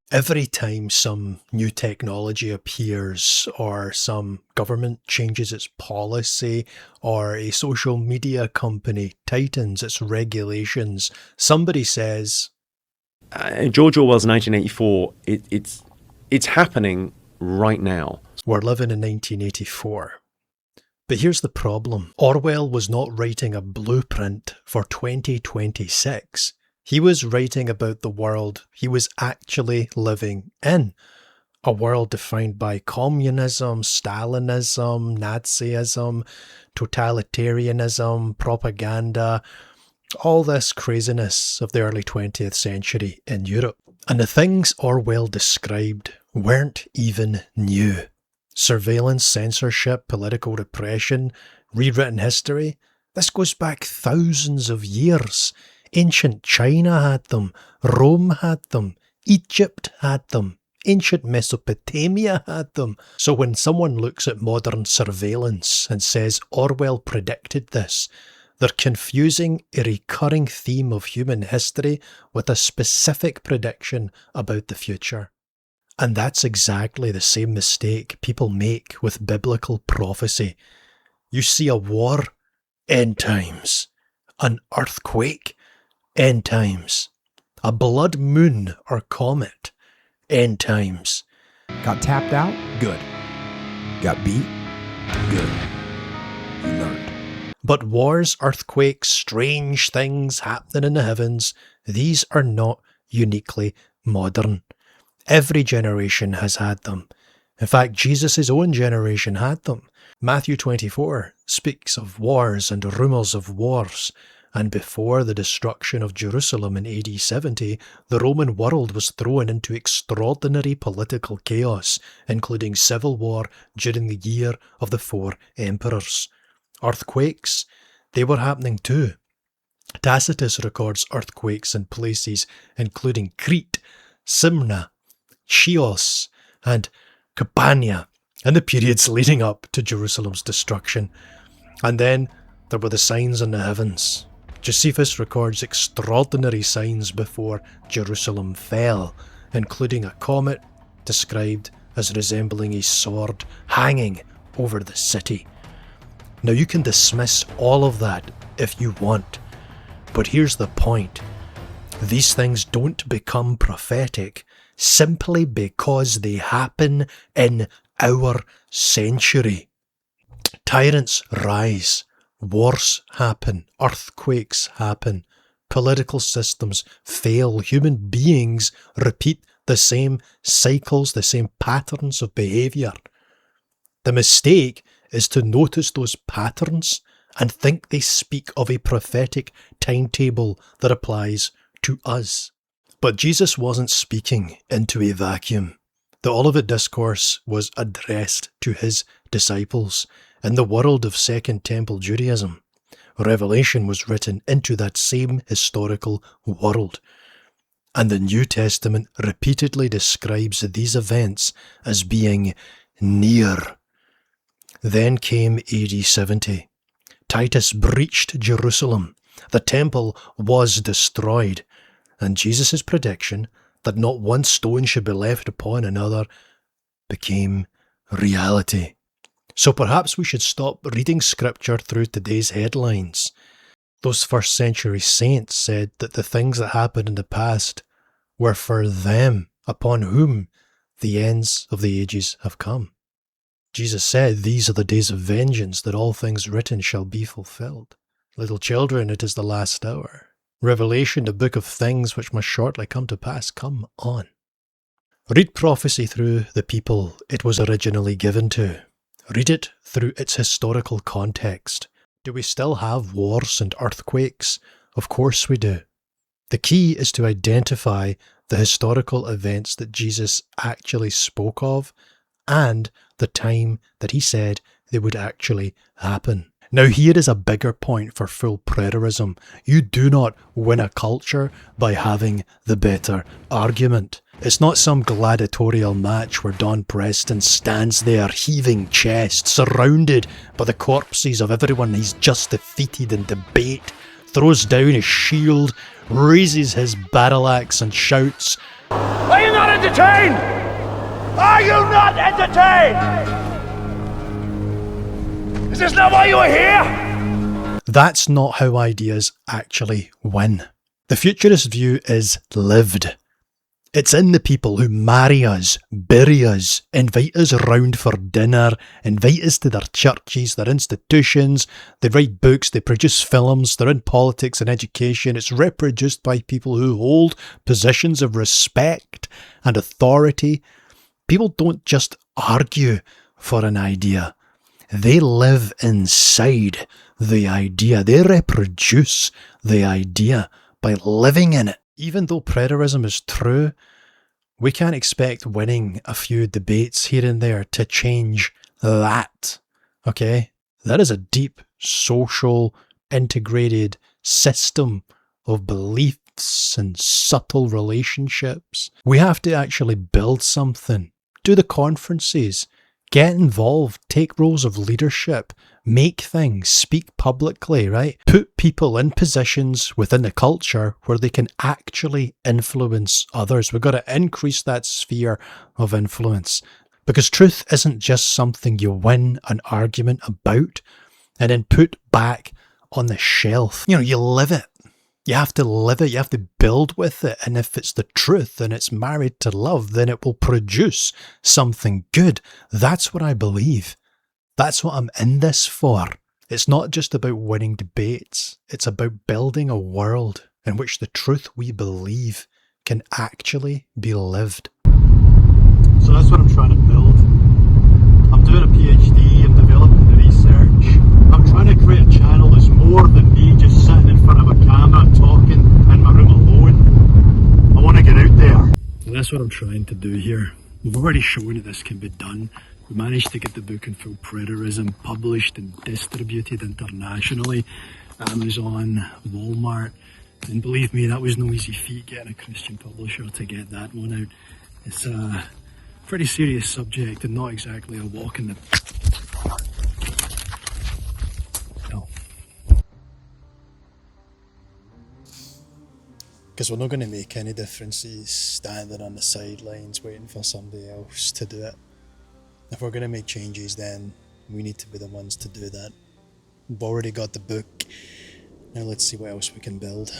Every time some new technology appears, or some government changes its policy, or a social media company tightens its regulations, somebody says, George Orwell's 1984, it's happening right now. We're living in 1984. But here's the problem. Orwell was not writing a blueprint for 2026. He was writing about the world he was actually living in. A world defined by communism, Stalinism, Nazism, totalitarianism, propaganda, all this craziness of the early 20th century in Europe. And the things Orwell described weren't even new. Surveillance, censorship, political repression, rewritten history. This goes back thousands of years. Ancient China had them, Rome had them, Egypt had them, ancient Mesopotamia had them. So when someone looks at modern surveillance and says Orwell predicted this, they're confusing a recurring theme of human history with a specific prediction about the future. And that's exactly the same mistake people make with biblical prophecy. You see a war, end times. An earthquake, end times. A blood moon or comet, end times. Got tapped out? Good. Got beat? Good. You learned. But wars, earthquakes, strange things happening in the heavens, these are not uniquely modern. Every generation has had them. In fact, Jesus' own generation had them. Matthew 24 speaks of wars and rumours of wars. And before the destruction of Jerusalem in AD 70, the Roman world was thrown into extraordinary political chaos, including civil war during the year of the 4 emperors. Earthquakes, they were happening too. Tacitus records earthquakes in places including Crete, Smyrna, Chios, and Campania in the periods leading up to Jerusalem's destruction. And then there were the signs in the heavens. Josephus records extraordinary signs before Jerusalem fell, including a comet described as resembling a sword hanging over the city. Now you can dismiss all of that if you want, but here's the point. These things don't become prophetic simply because they happen in our century. Tyrants rise, wars happen, earthquakes happen, political systems fail, human beings repeat the same cycles, the same patterns of behaviour. The mistake is to notice those patterns and think they speak of a prophetic timetable that applies to us. But Jesus wasn't speaking into a vacuum. The Olivet Discourse was addressed to his disciples in the world of Second Temple Judaism. Revelation was written into that same historical world. And the New Testament repeatedly describes these events as being near. Then came AD 70. Titus breached Jerusalem. The temple was destroyed. And Jesus' prediction that not one stone should be left upon another became reality. So perhaps we should stop reading scripture through today's headlines. Those first century saints said that the things that happened in the past were for them, upon whom the ends of the ages have come. Jesus said, "These are the days of vengeance, that all things written shall be fulfilled. Little children, it is the last hour. Revelation, the book of things which must shortly come to pass, come on." Read prophecy through the people it was originally given to. Read it through its historical context. Do we still have wars and earthquakes? Of course we do. The key is to identify the historical events that Jesus actually spoke of and the time that he said they would actually happen. Now here is a bigger point for full preterism. You do not win a culture by having the better argument. It's not some gladiatorial match where Don Preston stands there heaving chest, surrounded by the corpses of everyone he's just defeated in debate, throws down his shield, raises his battle axe and shouts, Are you not entertained? Are you not entertained? Is this not why you are here? That's not how ideas actually win. The futurist view is lived. It's in the people who marry us, bury us, invite us round for dinner, invite us to their churches, their institutions, they write books, they produce films, they're in politics and education. It's reproduced by people who hold positions of respect and authority. People don't just argue for an idea. They live inside the idea. They reproduce the idea by living in it. Even though preterism is true, we can't expect winning a few debates here and there to change that. Okay? That is a deep social integrated system of beliefs and subtle relationships. We have to actually build something. Do the conferences. Get involved, take roles of leadership, make things, speak publicly, right? Put people in positions within the culture where they can actually influence others. We've got to increase that sphere of influence, because truth isn't just something you win an argument about and then put back on the shelf. You know, you live it. You have to live it, you have to build with it, and if it's the truth and it's married to love, then it will produce something good. That's what I believe. That's what I'm in this for. It's not just about winning debates, it's about building a world in which the truth we believe can actually be lived. So that's what I'm trying to build. I'm doing a PhD, I'm developing the research. I'm trying to create a channel that's more than me just sitting in front of a camera talking in my room alone. I want to get out there. And that's what I'm trying to do here. We've already shown that this can be done. We managed to get the book in full Preterism published and distributed internationally. Amazon, Walmart. And believe me, that was no easy feat getting a Christian publisher to get that one out. It's a pretty serious subject and not exactly a walk in the park. No. Because we're not going to make any differences standing on the sidelines waiting for somebody else to do it. If we're going to make changes, then we need to be the ones to do that. We've already got the book. Now let's see what else we can build.